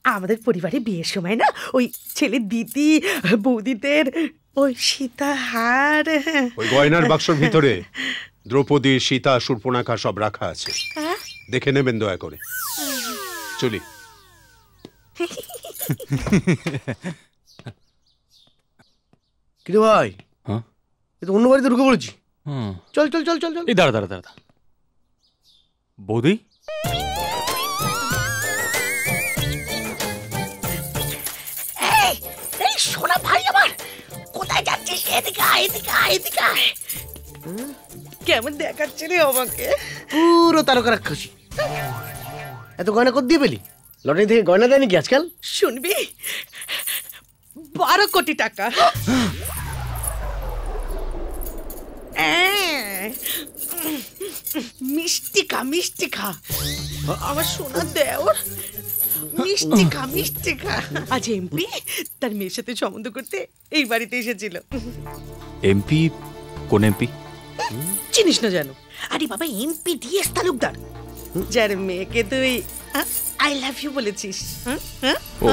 আমাদের পরিবারে বিয়ের সময় না ওই ছেলে দিদি বৌদিদের ওই সীতাহার ওই গয়নার বাক্সর ভিতরে দ্রৌপদী, সীতা, শূর্পণখা সব রাখা আছে, দেখে নেবেন দয়া করে। চলি। কিরে ভাই, হ্যাঁ এ তো অন্য বাড়িতে ঢুকে পড়েছি। চল চল চল চল চল। এই দাঁড়া দাঁড়া দাঁড়া, বৌদি এই সোনা ভাই আমার, কোথায় যাচ্ছিস? এদিকে আয়, এদিকে আয়, এদিকে আয়। কেমন দেখাচ্ছে রে আমাকে? পুরো তারকা রাক্ষসী। এত গয়না কত দিয়ে পেলি? লটারি থেকে গয়না দেয় নাকি আজকাল? শুনবি, 12 কোটি টাকা। মিষ্টি খা, মিষ্টি খা আমার সোনা দেওর, মিষ্টি খা, মিষ্টি খা। আজ এমপি তার মেয়ের সাথে সম্বন্ধ করতে এই বাড়িতে এসেছিল। এমপি? কোন এমপি? চিনিস না জানো? আরে বাবা, এমপি ডিএস তালুকদার, যার মেয়েকে তুই আই লাভ ইউ বলেছিস। ও